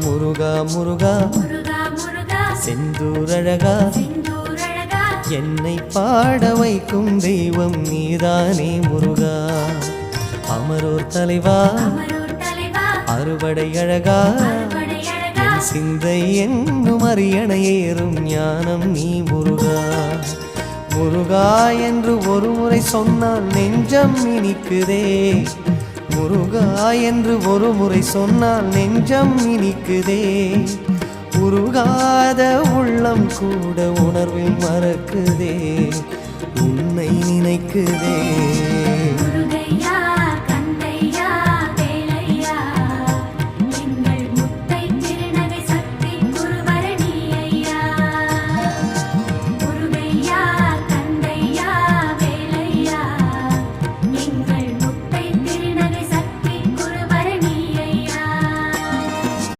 முருகா முருகா முருகா முருகா செந்தூரழகா செந்தூரழகா என்னை பாட வைக்கும் தெய்வம் நீதானே முருகா அமரோர் தலைவா அமரோர் தலைவா அறுபடை அழகா அறுபடை அழகா சிந்தை என்னும் அரியணையேறும் ஞானம் நீ முருகா முருகா என்று ஒரு முறை சொன்னால் நெஞ்சம் இனிக்குதே முருகா என்று ஒரு முறை சொன்னால் நெஞ்சம் இனிக்குதே உருகாத உள்ளம் கூட உணர்வில் மறக்குதே உன்னை நினைக்குதே